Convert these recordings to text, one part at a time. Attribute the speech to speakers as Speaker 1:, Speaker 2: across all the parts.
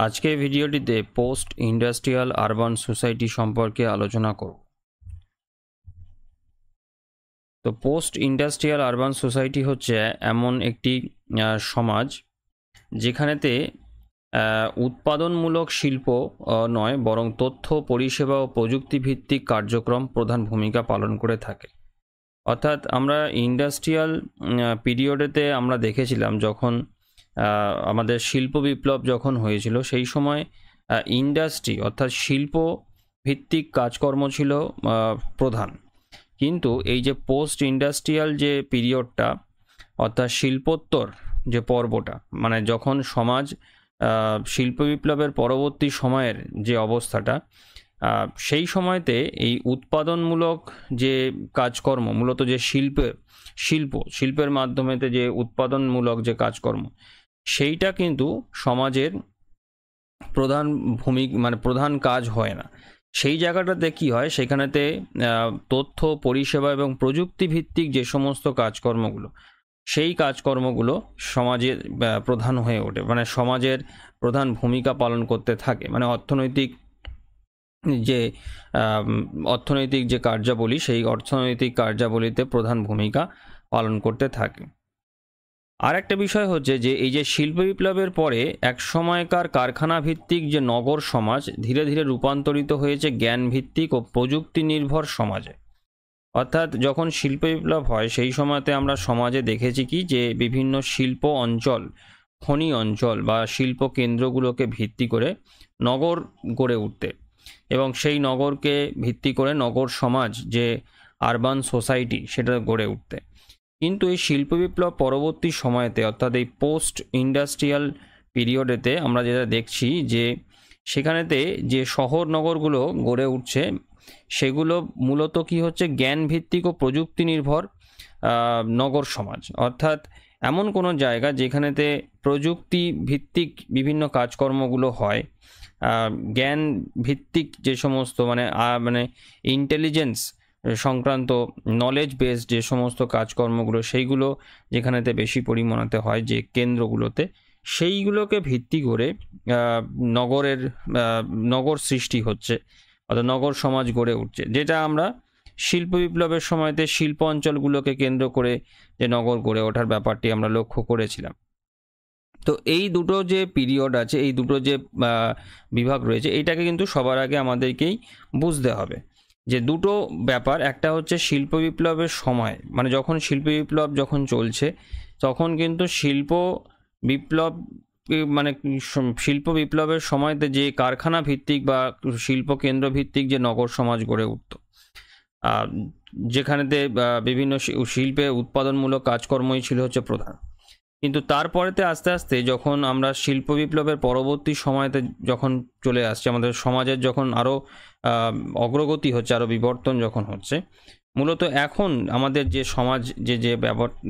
Speaker 1: আজকে ভিডিওটিতে post industrial urban society সম্পর্কে আলোচনা করব। তো পোস্ট ইন্ডাস্ট্রিয়াল আরবান সোসাইটি হচ্ছে এমন একটি সমাজ যেখানেতে উৎপাদনমূলক শিল্প নয় বরং তথ্য পরিষেবা ও প্রযুক্তি ভিত্তিক কার্যক্রম প্রধান ভূমিকা পালন করে থাকে। অর্থাৎ আমরা ইন্ডাস্ট্রিয়াল পিরিয়ডেতে আমরা দেখেছিলাম যখন আমাদের শিল্প বিপ্লব যখন হয়েছিল সেই সময় ইন্ডাস্ট্রি অর্থাৎ শিল্প ভিত্তিক কাজকর্ম ছিল প্রধান। কিন্তু এই যে পোস্ট ইন্ডাস্ট্রিয়াল যে পিরিয়ডটা অর্থাৎ শিল্পোত্তর যে পর্বটা, মানে যখন সমাজ শিল্প বিপ্লবের পরবর্তী সময়ের যে অবস্থাটা, সেই সময়তে এই উৎপাদনমূলক যে কাজকর্ম, মূলত যে শিল্পের মাধ্যমেতে যে উৎপাদনমূলক যে কাজকর্ম, সেইটা কিন্তু সমাজের প্রধান মানে প্রধান কাজ হয় না। সেই জায়গাটাতে কি হয়, সেখানেতে তথ্য পরিষেবা এবং প্রযুক্তি ভিত্তিক যে সমস্ত কাজকর্মগুলো, সেই কাজকর্মগুলো সমাজের প্রধান হয়ে ওঠে, মানে সমাজের প্রধান ভূমিকা পালন করতে থাকে। মানে অর্থনৈতিক যে কার্যাবলী, সেই অর্থনৈতিক কার্যাবলীতে প্রধান ভূমিকা পালন করতে থাকে। আর একটা বিষয় হচ্ছে যে এই যে শিল্প বিপ্লবের পরে এক সময়কার কারখানা ভিত্তিক যে নগর সমাজ ধীরে ধীরে রূপান্তরিত হয়েছে জ্ঞান ভিত্তিক ও প্রযুক্তি নির্ভর সমাজে। অর্থাৎ যখন শিল্প বিপ্লব হয় সেই সময়তে আমরা সমাজে দেখেছি কি যে বিভিন্ন শিল্প অঞ্চল, খনি অঞ্চল বা শিল্প কেন্দ্রগুলোকে ভিত্তি করে নগর গড়ে উঠতে, এবং সেই নগরকে ভিত্তি করে নগর সমাজ যে আরবান সোসাইটি সেটা গড়ে উঠতে। কিন্তু এই শিল্প বিপ্লব পরবর্তী সময়তে অর্থাৎ এই পোস্ট ইন্ডাস্ট্রিয়াল পিরিয়ডেতে আমরা যেটা দেখছি যে সেখানেতে যে শহর নগরগুলো গড়ে উঠছে সেগুলো মূলত কি হচ্ছে, জ্ঞান ভিত্তিক ও প্রযুক্তি নির্ভর নগর সমাজ। অর্থাৎ এমন কোনো জায়গা যেখানেতে প্রযুক্তি ভিত্তিক বিভিন্ন কাজকর্মগুলো হয়, জ্ঞান ভিত্তিক যে সমস্ত মানে ইন্টেলিজেন্স সংক্রান্ত নলেজ বেসড যে সমস্ত কাজকর্মগুলো, সেইগুলো যেখানেতে বেশি পরিমাণেতে হয় যে কেন্দ্রগুলোতে, সেইগুলোকে ভিত্তি করে নগর সৃষ্টি হচ্ছে, অর্থাৎ নগর সমাজ গড়ে উঠছে, যেটা আমরা শিল্প বিপ্লবের সময়তে শিল্প অঞ্চলগুলোকে কেন্দ্র করে যে নগর গড়ে ওঠার ব্যাপারটি আমরা লক্ষ্য করেছিলাম। তো এই দুটো যে পিরিয়ড আছে, এই দুটো যে বিভাগ রয়েছে, এইটাকে কিন্তু সবার আগে আমাদেরকেই বুঝতে হবে যে দুটো ব্যাপার। একটা হচ্ছে শিল্প বিপ্লবের সময়, মানে যখন শিল্প বিপ্লব যখন চলছে তখন কিন্তু শিল্প বিপ্লবের সময়তে যে কারখানা ভিত্তিক বা শিল্প কেন্দ্র ভিত্তিক যে নগর সমাজ গড়ে উঠত, যেখানেতে বিভিন্ন শিল্পে উৎপাদনমূলক কাজকর্মই ছিল হচ্ছে প্রধান। কিন্তু তারপরেতে আস্তে আস্তে যখন আমরা শিল্প বিপ্লবের পরবর্তী সময়তে যখন চলে আসছে, আমাদের সমাজের যখন আরও অগ্রগতি হচ্ছে, আরও বিবর্তন যখন হচ্ছে, মূলত এখন আমাদের যে সমাজ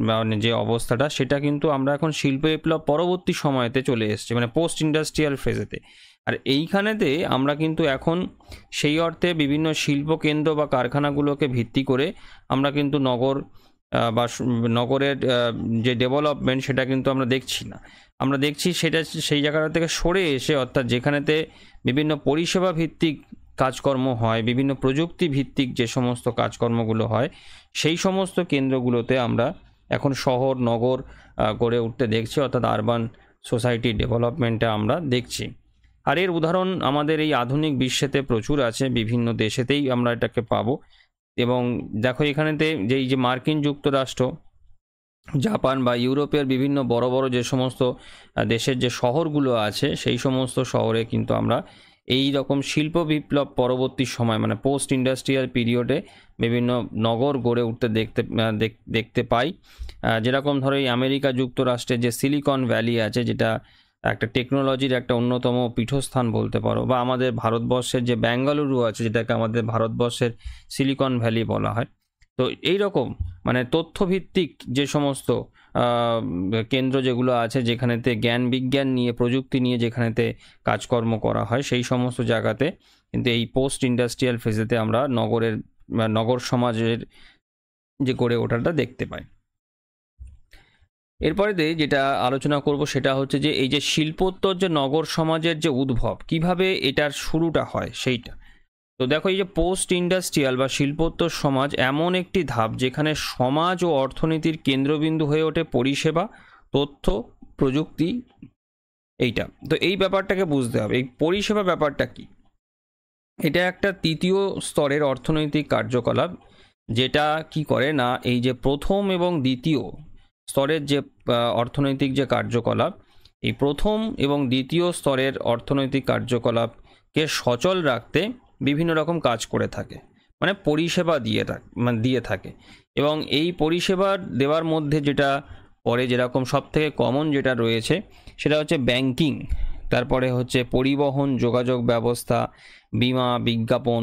Speaker 1: মানে যে অবস্থাটা, সেটা কিন্তু আমরা এখন শিল্প বিপ্লব পরবর্তী সময়তে চলে এসেছি, মানে পোস্ট ইন্ডাস্ট্রিয়াল ফেজেতে। আর এইখানেতে আমরা কিন্তু এখন সেই অর্থে বিভিন্ন শিল্প কেন্দ্র বা কারখানাগুলোকে ভিত্তি করে আমরা কিন্তু বা নগরের যে ডেভেলপমেন্ট সেটা কিন্তু আমরা দেখছি না। আমরা দেখছি সেটা সেই জায়গাটা থেকে সরে এসে, অর্থাৎ যেখানেতে বিভিন্ন পরিষেবা ভিত্তিক কাজকর্ম হয়, বিভিন্ন প্রযুক্তি ভিত্তিক যে সমস্ত কাজকর্মগুলো হয়, সেই সমস্ত কেন্দ্রগুলোতে আমরা এখন শহর নগর গড়ে উঠতে দেখছি, অর্থাৎ আরবান সোসাইটি ডেভেলপমেন্টটা আমরা দেখছি। আর এর উদাহরণ আমাদের এই আধুনিক বিশ্বেতে প্রচুর আছে, বিভিন্ন দেশেতেই আমরা এটাকে পাবো। এবং দেখো এখানেতে যে মার্কিন যুক্তরাষ্ট্র, জাপান বা ইউরোপের বিভিন্ন বড় বড় যে সমস্ত দেশের যে শহরগুলো আছে, সেই সমস্ত শহরে কিন্তু আমরা এই রকম শিল্প বিপ্লব পরবর্তী সময়, মানে পোস্ট ইন্ডাস্ট্রিয়াল পিরিয়ডে বিভিন্ন নগর গড়ে উঠতে দেখতে পাই। যেরকম ধরো এই আমেরিকা যুক্তরাষ্ট্রের যে সিলিকন ভ্যালি আছে, যেটা একটা টেকনোলজির একটা অন্যতম পীঠস্থান বলতে পারো, বা আমাদের ভারতবর্ষের যে বেঙ্গালুরু আছে, যেটাকে আমাদের ভারতবর্ষের সিলিকন ভ্যালি বলা হয়। তো এই রকম মানে তথ্যভিত্তিক যে সমস্ত কেন্দ্র যেগুলো আছে, যেখানেতে জ্ঞান বিজ্ঞান নিয়ে, প্রযুক্তি নিয়ে যেখানেতে কাজকর্ম করা হয়, সেই সমস্ত জায়গাতে কিন্তু এই পোস্ট ইন্ডাস্ট্রিয়াল ফেজেতে আমরা নগর সমাজের যে গড়ে ওঠাটা দেখতে পাই। এরপরে যেটা আলোচনা করব সেটা হচ্ছে যে এই যে শিল্পোত্তর যে নগর সমাজের যে উদ্ভব, কিভাবে এটার শুরুটা হয় সেইটা। তো দেখো, এই যে পোস্ট ইন্ডাস্ট্রিয়াল বা শিল্পোত্তর সমাজ এমন একটি ধাপ যেখানে সমাজ ও অর্থনীতির কেন্দ্রবিন্দু হয়ে ওঠে পরিষেবা, তথ্য, প্রযুক্তি, এইটা। তো এই ব্যাপারটাকে বুঝতে হবে, এই পরিষেবা ব্যাপারটা কি। এটা একটা তৃতীয় স্তরের অর্থনৈতিক কার্যকলাপ, যেটা কি করে না, এই যে প্রথম এবং দ্বিতীয় স্তরের যে অর্থনৈতিক যে কার্যকলাপ, এই প্রথম এবং দ্বিতীয় স্তরের অর্থনৈতিক কার্যকলাপকে সচল রাখতে বিভিন্ন রকম কাজ করে থাকে, মানে পরিষেবা দিয়ে থাকে। এবং এই পরিষেবা দেওয়ার মধ্যে যেটা পরে যেরকম সব থেকে কমন যেটা রয়েছে সেটা হচ্ছে ব্যাংকিং, তারপরে হচ্ছে পরিবহন, যোগাযোগ ব্যবস্থা, বীমা, বিজ্ঞাপন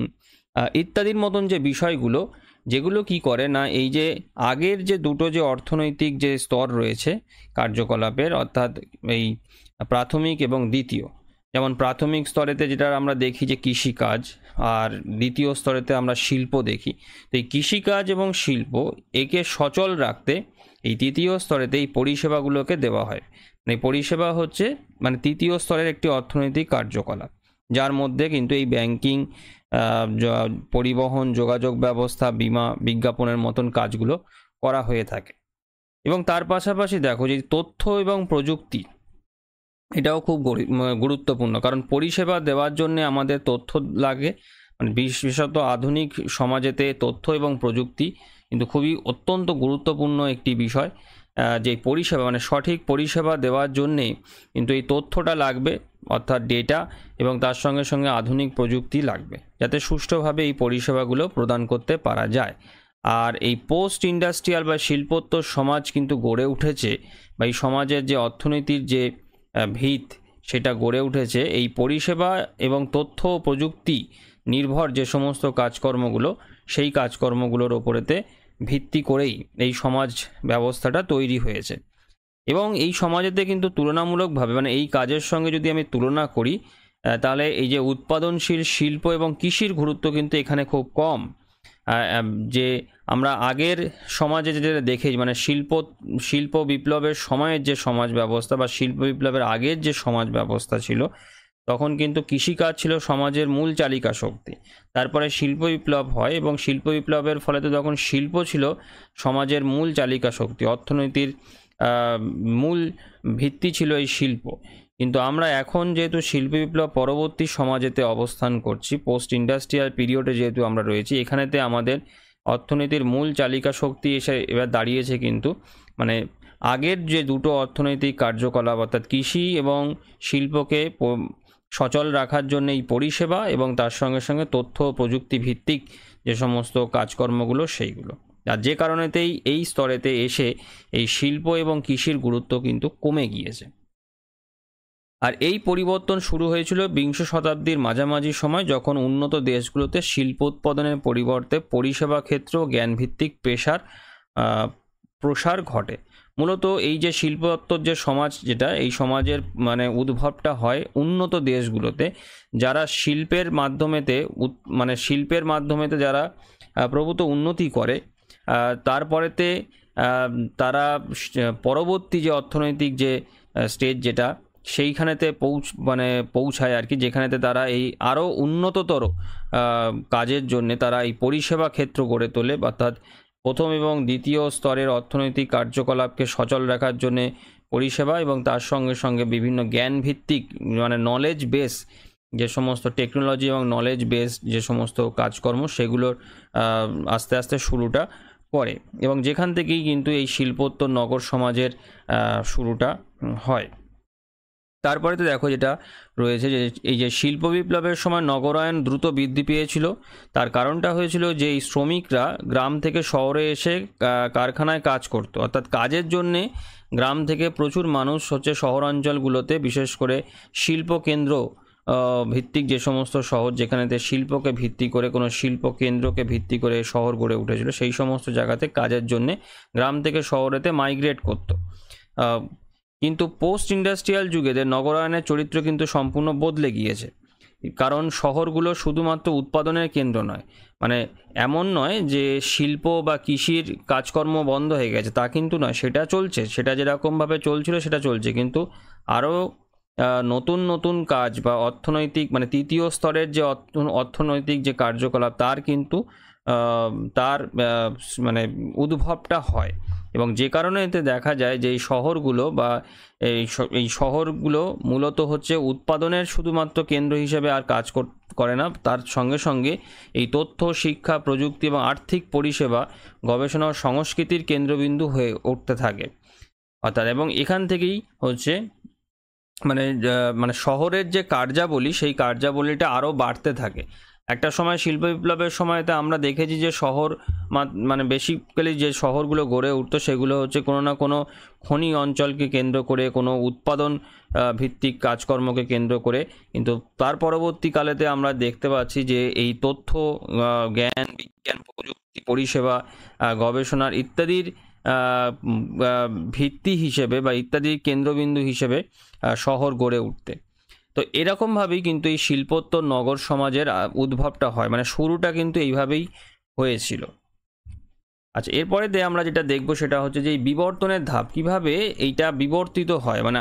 Speaker 1: ইত্যাদির মতন যে বিষয়গুলো, যেগুলো কি করে না, এই যে আগের যে দুটো যে অর্থনৈতিক যে স্তর রয়েছে কার্যকলাপের, অর্থাৎ এই প্রাথমিক এবং দ্বিতীয়, যেমন প্রাথমিক স্তরেতে যেটা আমরা দেখি যে কৃষিকাজ, আর দ্বিতীয় স্তরেতে আমরা শিল্প দেখি। তো এই কৃষিকাজ এবং শিল্প একে সচল রাখতে এই তৃতীয় স্তরেতে এই পরিষেবাগুলোকে দেওয়া হয়। এই পরিষেবা হচ্ছে মানে তৃতীয় স্তরের একটি অর্থনৈতিক কার্যকলাপ, যার মধ্যে কিন্তু এই ব্যাংকিং, পরিবহন, যোগাযোগ ব্যবস্থা, বীমা, বিজ্ঞাপনের মতন কাজগুলো করা হয়ে থাকে। এবং তার পাশাপাশি দেখো যে তথ্য এবং প্রযুক্তি, এটাও খুব গুরুত্বপূর্ণ, কারণ পরিষেবা দেওয়ার জন্য আমাদের তথ্য লাগে, মানে বিশেষত আধুনিক সমাজেতে তথ্য এবং প্রযুক্তি কিন্তু খুবই অত্যন্ত গুরুত্বপূর্ণ একটি বিষয়। যে পরিষেবা মানে সঠিক পরিষেবা দেওয়ার জন্যে কিন্তু এই তথ্যটা লাগবে, অর্থাৎ ডেটা, এবং তার সঙ্গে সঙ্গে আধুনিক প্রযুক্তি লাগবে, যাতে সুষ্ঠুভাবে এই পরিষেবাগুলো প্রদান করতে পারা যায়। আর এই পোস্ট ইন্ডাস্ট্রিয়াল বা শিল্পোত্তর সমাজ কিন্তু গড়ে উঠেছে, বা এই সমাজের যে অর্থনীতির যে ভিত সেটা গড়ে উঠেছে এই পরিষেবা এবং তথ্য ও প্রযুক্তি নির্ভর যে সমস্ত কাজকর্মগুলো, সেই কাজকর্মগুলোর ওপরেতে ভিত্তি করেই এই সমাজ ব্যবস্থাটা তৈরি হয়েছে। এবং এই সমাজেতে কিন্তু তুলনামূলকভাবে মানে এই কাজের সঙ্গে যদি আমি তুলনা করি, তাহলে এই যে উৎপাদনশীল শিল্প এবং কৃষির গুরুত্ব কিন্তু এখানে খুব কম। যে আমরা আগের সমাজে যেটা দেখি, মানে শিল্প বিপ্লবের সময়ের যে সমাজ ব্যবস্থা বা শিল্প বিপ্লবের আগের যে সমাজ ব্যবস্থা ছিল, তখন কিন্তু কৃষিকাজ ছিল সমাজের মূল চালিকা শক্তি। তারপরে শিল্প বিপ্লব হয়, এবং শিল্প বিপ্লবের ফলে তো তখন শিল্প ছিল সমাজের মূল চালিকা শক্তি, অর্থনীতির মূল ভিত্তি ছিল এই শিল্প। কিন্তু আমরা এখন যেহেতু শিল্প বিপ্লব পরবর্তী সমাজেতে অবস্থান করছি, পোস্ট ইন্ডাস্ট্রিয়াল পিরিয়ডে যেহেতু আমরা রয়েছি, এখানেতে আমাদের অর্থনীতির মূল চালিকা শক্তি এসে এবার দাঁড়িয়েছে কিন্তু মানে আগের যে দুটো অর্থনৈতিক কার্যকলাপ, অর্থাৎ কৃষি এবং শিল্পকে সচল রাখার জন্য এই পরিষেবা, এবং তার সঙ্গে সঙ্গে তথ্য প্রযুক্তি ভিত্তিক যে সমস্ত কাজকর্মগুলো সেইগুলো। আর যে কারণেতেই এই স্তরেতে এসে এই শিল্প এবং কৃষির গুরুত্ব কিন্তু কমে গিয়েছে। আর এই পরিবর্তন শুরু হয়েছিল বিংশ শতাব্দীর মাঝামাঝি সময়, যখন উন্নত দেশগুলোতে শিল্প উৎপাদনের পরিবর্তে পরিষেবা ক্ষেত্র ও জ্ঞানভিত্তিক পেশার প্রসার ঘটে। মূলত এই যে শিল্পোত্তর যে সমাজ, যেটা এই সমাজের মানে উদ্ভবটা হয় উন্নত দেশগুলোতে, যারা শিল্পের মাধ্যমেতে যারা প্রভূত উন্নতি করে, তারপরেতে তারা পরবর্তী যে অর্থনৈতিক যে স্টেজ যেটা সেইখানেতে পৌঁছায় আর কি, যেখানেতে তারা এই আরও উন্নততর কাজের জন্যে তারা এই পরিষেবা ক্ষেত্র গড়ে তোলে, অর্থাৎ প্রথম এবং দ্বিতীয় স্তরের অর্থনৈতিক কার্যকলাপকে সচল রাখার জন্যে পরিষেবা, এবং তার সঙ্গে সঙ্গে বিভিন্ন জ্ঞানভিত্তিক মানে নলেজ বেস যে সমস্ত টেকনোলজি এবং নলেজ বেস যে সমস্ত কাজকর্ম, সেগুলোর আস্তে আস্তে শুরুটা করে, এবং যেখান থেকেই কিন্তু এই শিল্পোত্তর নগর সমাজের শুরুটা হয়। তারপরে তো দেখো যেটা রয়েছে যে এই যে শিল্প বিপ্লবের সময় নগরায়ন দ্রুত বৃদ্ধি পেয়েছিল। তার কারণটা হয়েছিল যে এই শ্রমিকরা গ্রাম থেকে শহরে এসে কারখানায় কাজ করত, অর্থাৎ কাজের জন্যে গ্রাম থেকে প্রচুর মানুষ হচ্ছে শহরাঞ্চলগুলোতে, বিশেষ করে শিল্প কেন্দ্র ভিত্তিক যে সমস্ত শহর, যেখানেতে শিল্পকে ভিত্তি করে কোনো শিল্প কেন্দ্রকে ভিত্তি করে শহর গড়ে উঠেছিল, সেই সমস্ত জায়গাতে কাজের জন্যে গ্রাম থেকে শহরেতে মাইগ্রেট করতো। কিন্তু পোস্ট ইন্ডাস্ট্রিয়াল যুগেতে নগরায়নের চরিত্র কিন্তু সম্পূর্ণ বদলে গিয়েছে। কারণ শহরগুলো শুধুমাত্র উৎপাদনের কেন্দ্র নয়, মানে এমন নয় যে শিল্প বা কৃষির কাজকর্ম বন্ধ হয়ে গেছে, তা কিন্তু নয়, সেটা চলছে, সেটা যেরকমভাবে চলছিল সেটা চলছে, কিন্তু আরও নতুন নতুন কাজ বা অর্থনৈতিক মানে তৃতীয় স্তরের যে অর্থনৈতিক যে কার্যকলাপ তার কিন্তু তার মানে উদ্ভবটা হয়। এবং যে কারণে এতে দেখা যায় যে এই শহরগুলো বা এই শহরগুলো মূলত হচ্ছে উৎপাদনের শুধুমাত্র কেন্দ্র হিসেবে আর কাজ করে না, তার সঙ্গে সঙ্গে এই তথ্য, শিক্ষা, প্রযুক্তি এবং আর্থিক পরিষেবা, গবেষণা ও সংস্কৃতির কেন্দ্রবিন্দু হয়ে উঠতে থাকে অর্থাৎ। এবং এখান থেকেই হচ্ছে মানে মানে শহরের যে কার্যাবলী সেই কার্যাবলীটা আরও বাড়তে থাকে। একটা সময় শিল্প বিপ্লবের সময়তে আমরা দেখেছি যে শহর মানে বেসিক্যালি যে শহরগুলো গড়ে উঠতো সেগুলো হচ্ছে কোনো না কোনো খনি অঞ্চলকে কেন্দ্র করে, কোনো উৎপাদন ভিত্তিক কাজকর্মকে কেন্দ্র করে। কিন্তু তার পরবর্তীকালেতে আমরা দেখতে পাচ্ছি যে এই তথ্য, জ্ঞান, বিজ্ঞান, প্রযুক্তি, পরিষেবা, গবেষণার ইত্যাদির ভিত্তি হিসেবে বা ইত্যাদির কেন্দ্রবিন্দু হিসেবে শহর গড়ে উঠতে। তো এরকমভাবেই কিন্তু এই শিল্পোত্তর নগর সমাজের উদ্ভবটা হয়, মানে শুরুটা কিন্তু এইভাবেই হয়েছিল। আচ্ছা, এরপরে আমরা যেটা দেখব সেটা হচ্ছে যে এই বিবর্তনের ধাপ কিভাবে এইটা বিবর্তিত হয়, মানে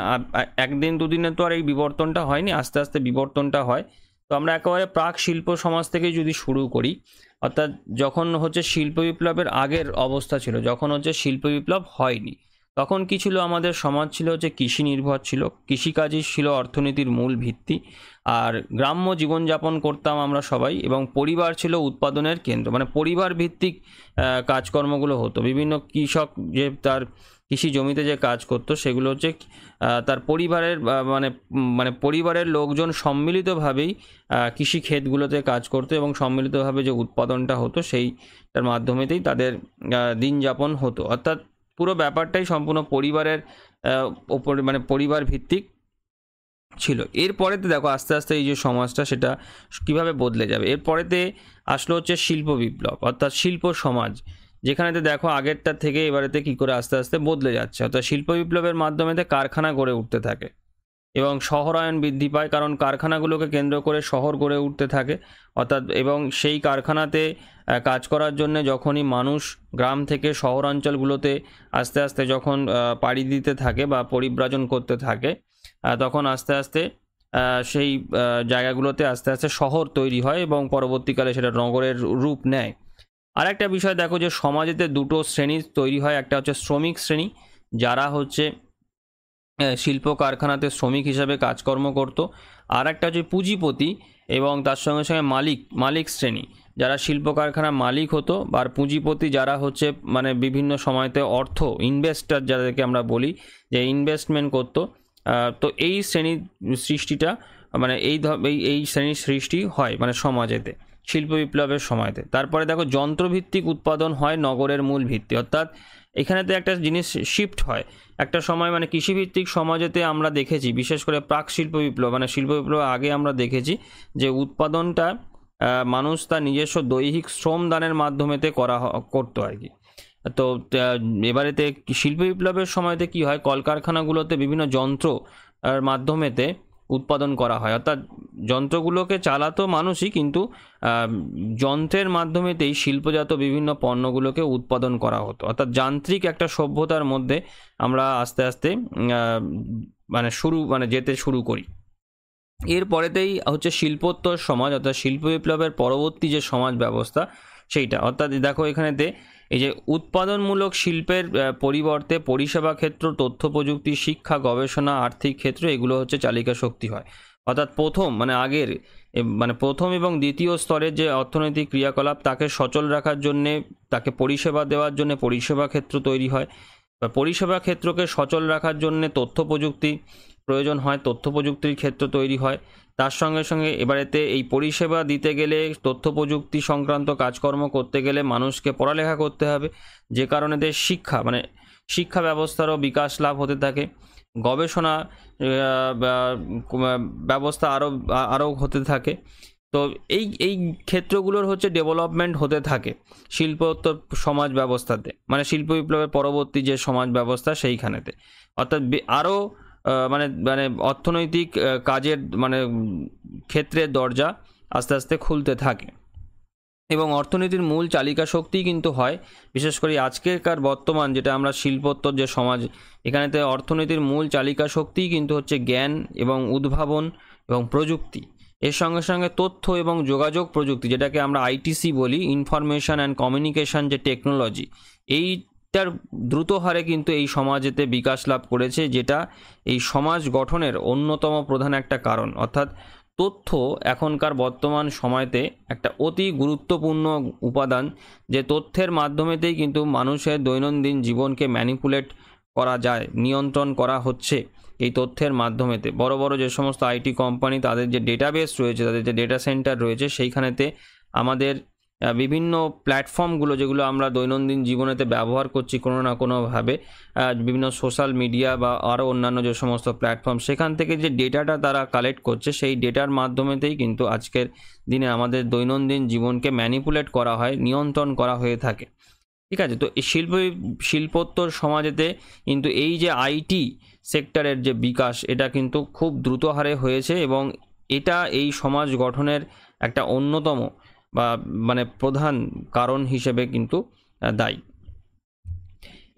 Speaker 1: একদিন দুদিনে তো আর এই বিবর্তনটা হয়নি, আস্তে আস্তে বিবর্তনটা হয়। তো আমরা একেবারে প্রাক শিল্প সমাজ থেকেই যদি শুরু করি, অর্থাৎ যখন হচ্ছে শিল্প বিপ্লবের আগের অবস্থা ছিল, যখন হচ্ছে শিল্প বিপ্লব হয়নি, তখন কি ছিল, আমাদের সমাজ ছিল হচ্ছে কৃষি নির্ভর ছিল, কৃষিকাজই ছিল অর্থনীতির মূল ভিত্তি, আর গ্রাম্য জীবনযাপন করতাম আমরা সবাই, এবং পরিবার ছিল উৎপাদনের কেন্দ্র, মানে পরিবার ভিত্তিক কাজকর্মগুলো হতো। বিভিন্ন কৃষক যে তার কৃষি জমিতে যে কাজ করতো সেগুলো হচ্ছে তার পরিবারের মানে পরিবারের লোকজন সম্মিলিতভাবেই কৃষি ক্ষেতগুলোতে কাজ করতো, এবং সম্মিলিতভাবে যে উৎপাদনটা হতো সেইটার মাধ্যমেতেই তাদের দিন যাপন হতো। অর্থাৎ পুরো ব্যাপারটাই সম্পূর্ণ পরিবারের ওপর মানে পরিবার ভিত্তিক ছিল। এরপরেতে দেখো আস্তে আস্তে এই যে সমাজটা সেটা কিভাবে বদলে যাবে। এরপরেতে আসলো হচ্ছে শিল্প বিপ্লব, অর্থাৎ শিল্প সমাজ, যেখানেতে দেখো আগেরটা থেকে এবারেতে কী করে আস্তে আস্তে বদলে যাচ্ছে। অর্থাৎ শিল্প বিপ্লবের মাধ্যমেতে কারখানা গড়ে উঠতে থাকে এবং শহরায়ন বৃদ্ধি পায়, কারণ কারখানাগুলোকে কেন্দ্র করে শহর গড়ে উঠতে থাকে। অর্থাৎ এবং সেই কারখানাতে কাজ করার জন্য যখনই মানুষ গ্রাম থেকে শহরাঞ্চলগুলোতে আস্তে আস্তে যখন পাড়ি দিতে থাকে বা পরিব্রাজন করতে থাকে, তখন আস্তে আস্তে সেই জায়গাগুলোতে আস্তে আস্তে শহর তৈরি হয় এবং পরবর্তীকালে সেটা নগরের রূপ নেয়। আরেকটা বিষয় দেখো যে সমাজেতে দুটো শ্রেণী তৈরি হয়, একটা হচ্ছে শ্রমিক শ্রেণী, যারা হচ্ছে শিল্প কারখানাতে শ্রমিক হিসাবে কাজকর্ম করত, আর একটা হচ্ছে পুঁজিপতি এবং তার সঙ্গে সঙ্গে মালিক শ্রেণী, যারা শিল্প কারখানার মালিক হতো, আর পুঁজিপতি যারা হচ্ছে মানে বিভিন্ন সময়তে অর্থ ইনভেস্টার যাদেরকে আমরা বলি, যে ইনভেস্টমেন্ট করতো। তো এই শ্রেণীর সৃষ্টিটা মানে এই শ্রেণীর সৃষ্টি হয় মানে সমাজেতে শিল্প বিপ্লবের সময়তে। তারপরে দেখো যন্ত্রভিত্তিক উৎপাদন হয় নগরের মূল ভিত্তি, অর্থাৎ এখানেতে একটা জিনিস শিফট হয়। একটা সময় মানে কৃষিভিত্তিক সমাজেতে আমরা দেখেছি, বিশেষ করে প্রাক শিল্প বিপ্লব মানে শিল্প বিপ্লব আগে আমরা দেখেছি যে উৎপাদনটা মানুষ তার নিজস্ব দৈহিক শ্রম দানের মাধ্যমেতে করতো আর কি। তো এবারেতে শিল্প বিপ্লবের সময়তে কি হয়, কলকারখানাগুলোতে বিভিন্ন যন্ত্র মাধ্যমেতে উৎপাদন করা হয়, অর্থাৎ যন্ত্রগুলোকে চালাতো মানুষই, কিন্তু যন্ত্রের মাধ্যমেতেই শিল্পজাত বিভিন্ন পণ্যগুলোকে উৎপাদন করা হতো। অর্থাৎ যান্ত্রিক একটা সভ্যতার মধ্যে আমরা আস্তে আস্তে যেতে শুরু করি। এরপরেতেই হচ্ছে শিল্পোত্তর সমাজ, অর্থাৎ শিল্প বিপ্লবের পরবর্তী যে সমাজ ব্যবস্থা সেইটা। অর্থাৎ দেখো এখানেতে এই যে উৎপাদনমূলক শিল্পের পরিবর্তে পরিষেবা ক্ষেত্র, তথ্য প্রযুক্তি, শিক্ষা, গবেষণা, আর্থিক ক্ষেত্র এগুলো হচ্ছে চালিকা শক্তি হয়। অর্থাৎ প্রথম এবং দ্বিতীয় স্তরের যে অর্থনৈতিক ক্রিয়াকলাপ তাকে সচল রাখার জন্যে, তাকে পরিষেবা দেওয়ার জন্য পরিষেবা ক্ষেত্র তৈরি হয়, বা পরিষেবা ক্ষেত্রকে সচল রাখার জন্য তথ্য প্রযুক্তি প্রয়োজন হয়, তথ্য প্রযুক্তির ক্ষেত্র তৈরি হয়। তার সঙ্গে সঙ্গে এবারেতে এই পরিষেবা দিতে গেলে, তথ্য প্রযুক্তি সংক্রান্ত কাজকর্ম করতে গেলে মানুষকে পড়ালেখা করতে হবে, যে কারণে শিক্ষা ব্যবস্থারও বিকাশ লাভ হতে থাকে, গবেষণা ব্যবস্থা আরও হতে থাকে। তো এই ক্ষেত্রগুলোর হচ্ছে ডেভেলপমেন্ট হতে থাকে শিল্পোত্তর সমাজ ব্যবস্থাতে, মানে শিল্প বিপ্লবের পরবর্তী যে সমাজ ব্যবস্থা সেইখানেতে। অর্থাৎ আরও অর্থনৈতিক কাজের ক্ষেত্রের দরজা আস্তে আস্তে খুলতে থাকে এবং অর্থনীতির মূল চালিকা শক্তি কিন্তু হয় বিশেষ করে আজকেরকার বর্তমান যেটা আমরা শিল্পোত্তর যে সমাজ, এখানেতে অর্থনীতির মূল চালিকা শক্তি কিন্তু হচ্ছে জ্ঞান এবং উদ্ভাবন এবং প্রযুক্তি। এর সঙ্গে সঙ্গে তথ্য এবং যোগাযোগ প্রযুক্তি, যেটাকে আমরা আইটিসি বলি, ইনফরমেশন অ্যান্ড কমিউনিকেশন যে টেকনোলজি, এইটার দ্রুত হারে কিন্তু এই সমাজেতে বিকাশ লাভ করেছে, যেটা এই সমাজ গঠনের অন্যতম প্রধান একটা কারণ। অর্থাৎ তথ্য এখনকার বর্তমান সময়তে একটা অতি গুরুত্বপূর্ণ উপাদান, যে তথ্যের মাধ্যমেতেই কিন্তু মানুষের দৈনন্দিন জীবনকে ম্যানিপুলেট করা যায়, নিয়ন্ত্রণ করা হচ্ছে এই তথ্যের মাধ্যমেতে। বড় বড় যে সমস্ত আইটি কোম্পানি, তাদের যে ডেটাবেস রয়েছে, তাদের যে ডেটা সেন্টার রয়েছে, সেইখানেতে আমাদের বিভিন্ন প্ল্যাটফর্মগুলো যেগুলো আমরা দৈনন্দিন জীবনেতে ব্যবহার করছি কোনো না কোনোভাবে, বিভিন্ন সোশ্যাল মিডিয়া বা আরও অন্যান্য যে সমস্ত প্ল্যাটফর্ম, সেখান থেকে যে ডেটাটা তারা কালেক্ট করছে, সেই ডেটার মাধ্যমেতেই কিন্তু আজকের দিনে আমাদের দৈনন্দিন জীবনকে ম্যানিপুলেট করা হয়, নিয়ন্ত্রণ করা হয়ে থাকে। ঠিক আছে, তো এই শিল্পোত্তর সমাজেতে কিন্তু এই যে আইটি সেক্টরের যে বিকাশ, এটা কিন্তু খুব দ্রুত হারে হয়েছে এবং এটা এই সমাজ গঠনের একটা অন্যতম বা মানে প্রধান কারণ হিসেবে কিন্তু দায়ী।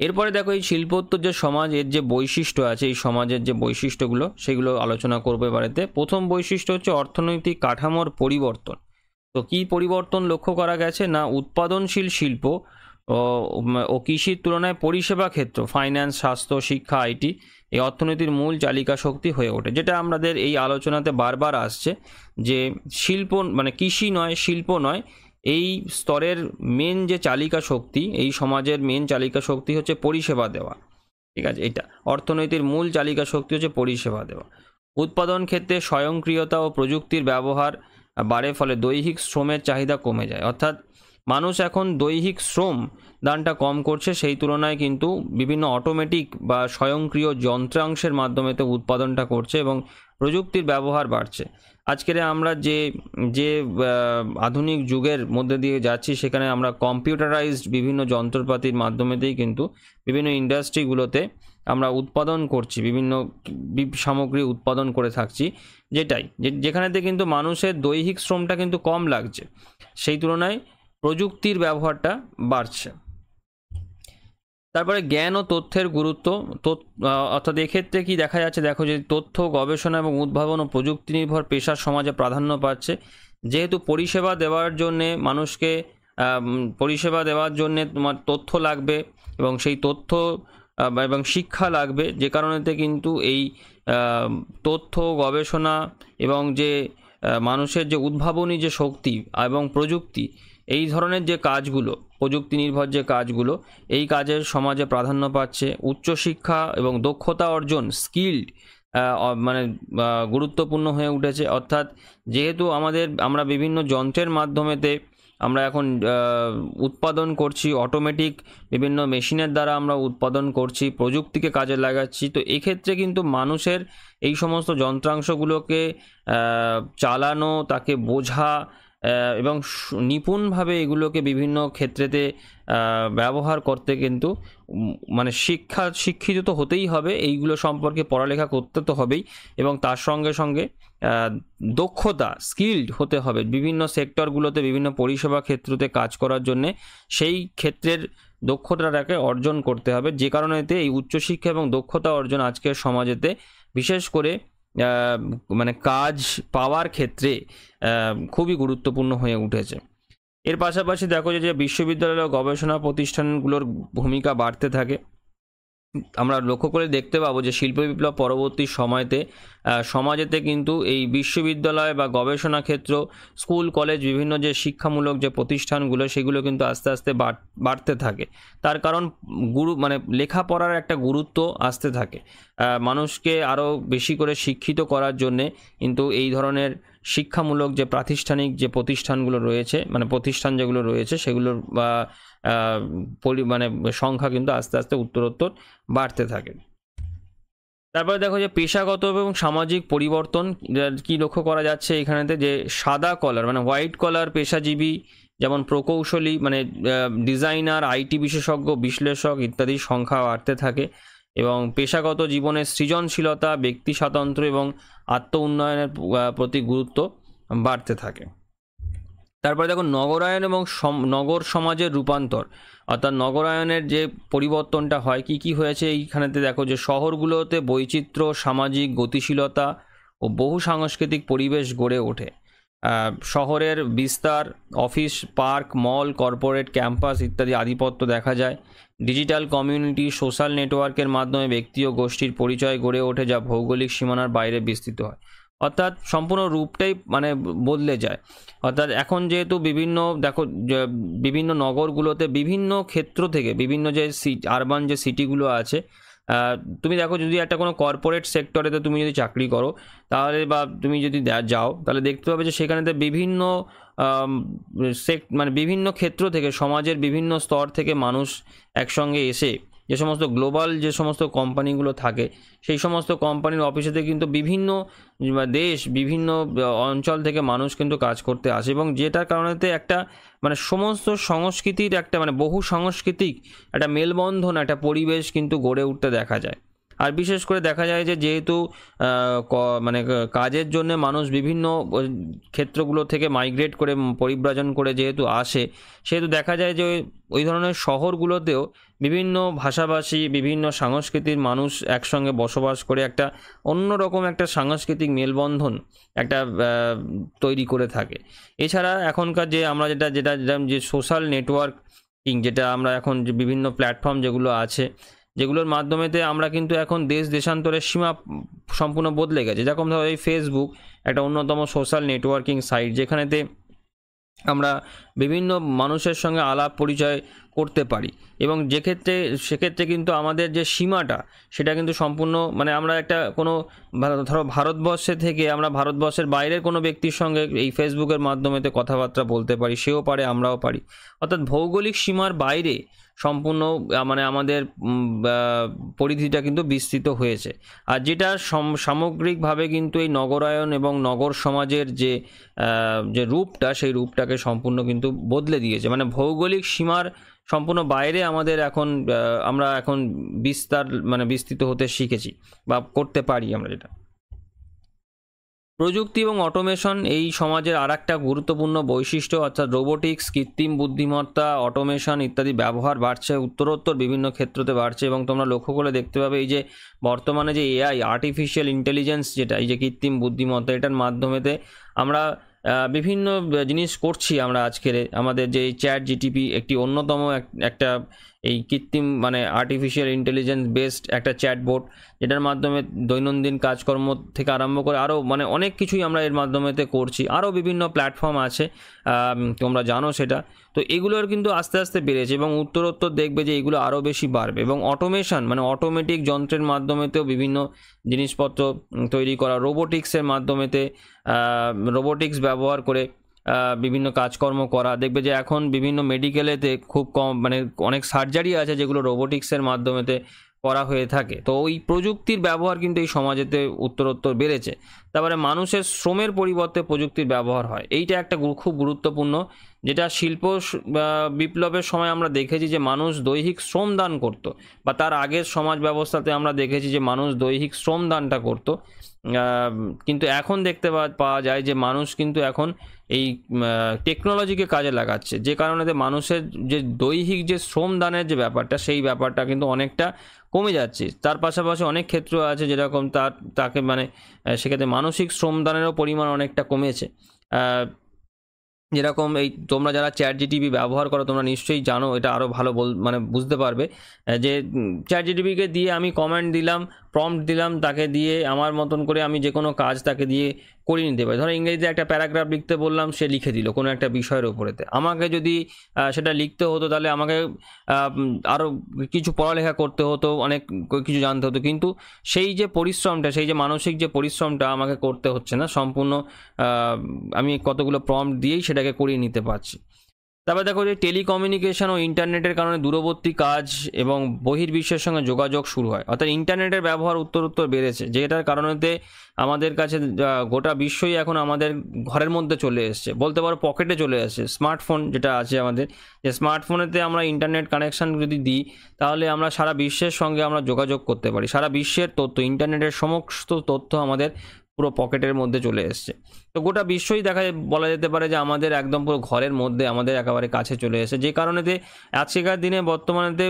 Speaker 1: এরপরে দেখো এই শিল্পোত্তর যে সমাজ, এর যে বৈশিষ্ট্য আছে, এই সমাজের যে বৈশিষ্ট্যগুলো, সেগুলো আলোচনা করবো এবারেতে। প্রথম বৈশিষ্ট্য হচ্ছে অর্থনৈতিক কাঠামোর পরিবর্তন। তো কি পরিবর্তন লক্ষ্য করা গেছে না, উৎপাদনশীল শিল্প ও কৃষির তুলনায় পরিষেবা ক্ষেত্র, ফাইন্যান্স, স্বাস্থ্য, শিক্ষা, আইটি এই অর্থনীতির মূল চালিকা শক্তি হয়ে ওঠে। যেটা আমাদের এই আলোচনাতে বারবার আসছে যে শিল্প মানে কৃষি নয়, শিল্প নয়, এই স্তরের মেন যে চালিকা শক্তি, এই সমাজের মেন চালিকা শক্তি হচ্ছে পরিষেবা দেওয়া। ঠিক আছে, এটা অর্থনীতির মূল চালিকা শক্তি হচ্ছে পরিষেবা দেওয়া। উৎপাদন ক্ষেত্রে স্বয়ংক্রিয়তা ও প্রযুক্তির ব্যবহার বাড়ে, ফলে দৈহিক শ্রমের চাহিদা কমে যায়। অর্থাৎ মানুষ এখন দৈহিক শ্রম দানটা কম করছে, সেই তুলনায় কিন্তু বিভিন্ন অটোমেটিক বা স্বয়ংক্রিয় যন্ত্রাংশের মাধ্যমে তো উৎপাদনটা করছে এবং প্রযুক্তির ব্যবহার বাড়ছে। আজকের আমরা যে যে আধুনিক যুগের মধ্যে দিয়ে যাচ্ছি, সেখানে আমরা কম্পিউটারাইজড বিভিন্ন যন্ত্রপাতির মাধ্যমেতেই কিন্তু বিভিন্ন ইন্ডাস্ট্রিগুলোতে আমরা উৎপাদন করছি, বিভিন্ন সামগ্রী উৎপাদন করে থাকছি, যেটাই যেখানেতে কিন্তু মানুষের দৈহিক শ্রমটা কিন্তু কম লাগছে, সেই তুলনায় প্রযুক্তির ব্যবহারটা বাড়ছে। তারপরে জ্ঞান ও তথ্যের গুরুত্ব, অর্থাৎ এক্ষেত্রে কি দেখা যাচ্ছে, দেখো যে তথ্য, গবেষণা এবং উদ্ভাবন ও প্রযুক্তি নির্ভর পেশার সমাজে প্রাধান্য পাচ্ছে। যেহেতু পরিষেবা দেওয়ার জন্যে মানুষকে পরিষেবা দেওয়ার জন্যে তোমার তথ্য লাগবে এবং সেই তথ্য এবং শিক্ষা লাগবে, যে কারণেতে কিন্তু এই তথ্য, গবেষণা এবং যে মানুষের যে উদ্ভাবনী যে শক্তি এবং প্রযুক্তি, এই ধরনের যে কাজগুলো, প্রযুক্তি নির্ভর যে কাজগুলো, এই কাজের সমাজে প্রাধান্য পাচ্ছে। উচ্চশিক্ষা এবং দক্ষতা অর্জন, স্কিল্ড মানে গুরুত্বপূর্ণ হয়ে উঠেছে। অর্থাৎ যেহেতু আমরা বিভিন্ন যন্ত্রের মাধ্যমেতে আমরা এখন উৎপাদন করছি, অটোমেটিক বিভিন্ন মেশিনের দ্বারা আমরা উৎপাদন করছি, প্রযুক্তিকে কাজে লাগাচ্ছি, তো এক্ষেত্রে কিন্তু মানুষের এই সমস্ত যন্ত্রাংশগুলোকে চালানো, তাকে বোঝা এবং নিপুণভাবে এগুলোকে বিভিন্ন ক্ষেত্রেতে ব্যবহার করতে কিন্তু মানে শিক্ষিত তো হতেই হবে, এইগুলো সম্পর্কে পড়ালেখা করতে তো হবেই এবং তার সঙ্গে সঙ্গে দক্ষতা, স্কিল্ড হতে হবে বিভিন্ন সেক্টরগুলোতে, বিভিন্ন পরিষেবা ক্ষেত্রতে কাজ করার জন্যে সেই ক্ষেত্রের দক্ষতাটাকে অর্জন করতে হবে। যে কারণেতে এই উচ্চশিক্ষা এবং দক্ষতা অর্জন আজকের সমাজেতে বিশেষ করে মানে কাজ পাওয়ার ক্ষেত্রে খুবই গুরুত্বপূর্ণ হয়ে উঠেছে। এর পাশাপাশি দেখো যে বিশ্ববিদ্যালয় ও গবেষণা প্রতিষ্ঠানগুলোর ভূমিকা বাড়তে থাকে। আমরা লক্ষ্য করে দেখতে পাবো যে শিল্প বিপ্লব পরবর্তী সময়তে সমাজেতে কিন্তু এই বিশ্ববিদ্যালয় বা গবেষণা ক্ষেত্র, স্কুল, কলেজ, বিভিন্ন যে শিক্ষামূলক যে প্রতিষ্ঠানগুলো, সেগুলো কিন্তু আস্তে আস্তে বাড়তে থাকে। তার কারণ মানে লেখাপড়ার একটা গুরুত্ব আসতে থাকে, মানুষকে আরও বেশি করে শিক্ষিত করার জন্যে কিন্তু এই ধরনের শিক্ষামূলক যে প্রাতিষ্ঠানিক যে প্রতিষ্ঠানগুলো রয়েছে, মানে প্রতিষ্ঠান যেগুলো রয়েছে, সেগুলোর মানে সংখ্যা কিন্তু আস্তে আস্তে উত্তরোত্তর বাড়তে থাকে। তারপরে দেখো যে পেশাগত এবং সামাজিক পরিবর্তন কি লক্ষ্য করা যাচ্ছে এখানেতে, যে সাদা কলার মানে হোয়াইট কলার পেশাজীবী যেমন প্রকৌশলী, মানে ডিজাইনার, আইটি বিশেষজ্ঞ, বিশ্লেষক ইত্যাদির সংখ্যা বাড়তে থাকে এবং পেশাগত জীবনের সৃজনশীলতা, ব্যক্তি স্বাতন্ত্র্য এবং আত্ম উন্নয়নের প্রতি গুরুত্ব বাড়তে থাকে। তারপরে দেখো নগরায়ন এবং নগর সমাজের রূপান্তর, অর্থাৎ নগরায়নের যে পরিবর্তনটা হয়, কি হয়েছে এইখানেতে দেখো যে শহরগুলোতে বৈচিত্র্য, সামাজিক গতিশীলতা ও বহু সাংস্কৃতিক পরিবেশ গড়ে ওঠে। শহরের বিস্তার, অফিস, পার্ক, মল, কর্পোরেট ক্যাম্পাস ইত্যাদি আধিপত্য দেখা যায়। ডিজিটাল কমিউনিটি, সোশ্যাল নেটওয়ার্কের মাধ্যমে ব্যক্তি ও গোষ্ঠীর পরিচয় গড়ে ওঠে, যা ভৌগোলিক সীমানার বাইরে বিস্তৃত হয়। অর্থাৎ সম্পূর্ণ রূপটাই মানে বদলে যায়। অর্থাৎ এখন যেহেতু বিভিন্ন নগরগুলোতে বিভিন্ন ক্ষেত্র থেকে বিভিন্ন যে আরবান যে সিটিগুলো আছে, তুমি দেখো যদি একটা কোনো কর্পোরেট সেক্টরেতে তুমি যদি চাকরি করো তাহলে, বা তুমি যদি যাও তাহলে দেখতে পাবে যে সেখানেতে বিভিন্ন মানে বিভিন্ন ক্ষেত্র থেকে, সমাজের বিভিন্ন স্তর থেকে মানুষ একসঙ্গে এসে যে সমস্ত গ্লোবাল যে সমস্ত কোম্পানিগুলো থাকে, সেই সমস্ত কোম্পানির অফিসেতে কিন্তু বিভিন্ন দেশ, বিভিন্ন অঞ্চল থেকে মানুষ কিন্তু কাজ করতে আসে, এবং যেটার কারণেতে একটা মানে সমস্ত সংস্কৃতির একটা মানে বহু সাংস্কৃতিক একটা মেলবন্ধন, একটা পরিবেশ কিন্তু গড়ে উঠতে দেখা যায়। আর বিশেষ করে দেখা যায় যে যেহেতু মানে কাজের জন্য মানুষ বিভিন্ন ক্ষেত্রগুলো থেকে মাইগ্রেট করে, পরিব্রাজন করে যেহেতু আসে, সেহেতু দেখা যায় যে ওই ধরনের শহরগুলোতেও বিভিন্ন ভাষাভাষী, বিভিন্ন সংস্কৃতির মানুষ একসঙ্গে বসবাস করে একটা অন্যরকম একটা সাংস্কৃতিক মেলবন্ধন একটা তৈরি করে থাকে। এছাড়া এখনকার যে আমরা যেটা যে সোশ্যাল নেটওয়ার্কিং, যেটা আমরা এখন যে বিভিন্ন প্ল্যাটফর্ম যেগুলো আছে, যেগুলোর মাধ্যমেতে আমরা কিন্তু এখন দেশ দেশান্তরের সীমা সম্পূর্ণ বদলে গেছে। যেরকম ধরো এই ফেসবুক একটা অন্যতম সোশ্যাল নেটওয়ার্কিং সাইট, যেখানেতে আমরা বিভিন্ন মানুষের সঙ্গে আলাপ পরিচয় করতে পারি, এবং সেক্ষেত্রে কিন্তু আমাদের যে সীমাটা সেটা কিন্তু সম্পূর্ণ মানে আমরা একটা কোনো ধরো ভারতবর্ষে থেকে আমরা ভারতবর্ষের বাইরের কোনো ব্যক্তির সঙ্গে এই ফেসবুকের মাধ্যমেতে কথাবার্তা বলতে পারি, সেও পারে, আমরাও পারি। অর্থাৎ ভৌগোলিক সীমার বাইরে সম্পূর্ণ মানে আমাদের পরিধিটা কিন্তু বিস্তৃত হয়েছে। আর যেটা সামগ্রিকভাবে কিন্তু এই নগরায়ন এবং নগর সমাজের যে রূপটা, সেই রূপটাকে সম্পূর্ণ কিন্তু বদলে দিয়েছে। মানে ভৌগোলিক সীমার সম্পূর্ণ বাইরে আমাদের আমরা এখন বিস্তৃত হতে শিখেছি বা করতে পারি আমরা। যেটা প্রযুক্তি এবং অটোমেশন এই সমাজের আরেকটা গুরুত্বপূর্ণ বৈশিষ্ট্য, অর্থাৎ রোবোটিক্স, কৃত্রিম বুদ্ধিমত্তা, অটোমেশন ইত্যাদি ব্যবহার বাড়ছে, উত্তরোত্তর বিভিন্ন ক্ষেত্রতে বাড়ছে। এবং তোমরা লক্ষ্য করে দেখতে পাবে এই যে বর্তমানে যে এআই, আর্টিফিশিয়াল ইন্টেলিজেন্স, যেটা এই যে কৃত্রিম বুদ্ধিমত্তা, এটার মাধ্যমেতে আমরা বিভিন্ন জিনিস করছি। আমরা আজকের আমাদের যে চ্যাট জিটিপি একটি অন্যতম একটা এই কৃত্রিম মানে আর্টিফিশিয়াল ইন্টেলিজেন্স বেসড একটা চ্যাটবোট, যেটার মাধ্যমে দৈনন্দিন কাজকর্ম থেকে আরম্ভ করে আরও মানে অনেক কিছুই আমরা এর মাধ্যমেতে করছি। আরও বিভিন্ন প্ল্যাটফর্ম আছে, তোমরা জানো সেটা। তো এগুলোর কিন্তু আস্তে আস্তে বেড়েছে, এবং উত্তরোত্তর দেখবে যে এগুলো আরও বেশি বাড়বে। এবং অটোমেশন মানে অটোমেটিক যন্ত্রের মাধ্যমেতেও বিভিন্ন জিনিসপত্র তৈরি করা, রোবোটিক্সের মাধ্যমেতে রোবোটিক্স ব্যবহার করে বিভিন্ন কাজকর্ম করা। দেখবে যে এখন বিভিন্ন মেডিকেলেতে খুব কম মানে অনেক সার্জারি আছে যেগুলো রোবোটিক্সের মাধ্যমেতে করা হয়ে থাকে। তো ওই প্রযুক্তির ব্যবহার কিন্তু এই সমাজেতে উত্তরোত্তর বেড়েছে। তারপরে মানুষের শ্রমের পরিবর্তে প্রযুক্তির ব্যবহার হয়, এইটা একটা খুব গুরুত্বপূর্ণ, যেটা শিল্প বিপ্লবের সময় আমরা দেখেছি যে মানুষ দৈহিক শ্রম দান করত, বা তার আগের সমাজ ব্যবস্থাতে আমরা দেখেছি যে মানুষ দৈহিক শ্রম দানটা করত। কিন্তু এখন দেখতে পাওয়া যায় যে মানুষ কিন্তু এখন এই টেকনোলজিকে কাজে লাগাচ্ছে, যে কারণে মানুষের যে দৈহিক যে শ্রম দানের যে ব্যাপারটা, সেই ব্যাপারটা কিন্তু অনেকটা কমে যাচ্ছে। তার পাশাপাশি অনেক ক্ষেত্র আছে যেরকম তাকে মানে সেক্ষেত্রে মানসিক শ্রমদানেরও পরিমাণ অনেকটা কমেছে। যেরকম এই তোমরা যারা চ্যাট জিটিপি ব্যবহার করো, তোমরা নিশ্চয়ই জানো, এটা আরও ভালো মানে বুঝতে পারবে যে চ্যাট জিটিপিকে দিয়ে আমি কমেন্ট দিলাম, প্রম্পট দিলাম, তাকে দিয়ে আমার মতন করে আমি যে কোনো কাজ তাকে দিয়ে করিয়ে নিতে পারি। ধরো ইংরেজিতে একটা প্যারাগ্রাফ লিখতে বললাম, সে লিখে দিল কোনো একটা বিষয়ের ওপরেতে। আমাকে যদি সেটা লিখতে হতো তাহলে আমাকে আরও কিছু পড়ালেখা করতে হতো, অনেক কিছু জানতে হতো, কিন্তু সেই যে পরিশ্রমটা, সেই যে মানসিক যে পরিশ্রমটা আমাকে করতে হচ্ছে না, সম্পূর্ণ আমি কতগুলো প্রম্পট দিয়েই সেটাকে করিয়ে নিতে পারছি। তারপরে দেখো যে টেলিকমিউনিকেশন ও ইন্টারনেটের কারণে দূরবর্তী কাজ এবং বহির্বিশ্বের সঙ্গে যোগাযোগ শুরু হয়। অর্থাৎ ইন্টারনেটের ব্যবহার উত্তরোত্তর বেড়েছে, যেটার কারণেতে আমাদের কাছে গোটা বিশ্বই এখন আমাদের ঘরের মধ্যে চলে এসছে, বলতে পারো পকেটে চলে এসছে। স্মার্টফোন যেটা আছে আমাদের, যে স্মার্টফোনেতে আমরা ইন্টারনেট কানেকশান যদি দিই, তাহলে আমরা সারা বিশ্বের সঙ্গে আমরা যোগাযোগ করতে পারি। সারা বিশ্বের তথ্য, ইন্টারনেটের সমস্ত তথ্য আমাদের পুরো পকেটের মধ্যে চলে এসছে। তো গোটা বিশ্বই বলা যেতে পারে যে আমাদের একদম পুরো ঘরের মধ্যে, আমাদের একেবারে কাছে চলে এসেছে, যে কারণেতে আজকেকার দিনে বর্তমানেতে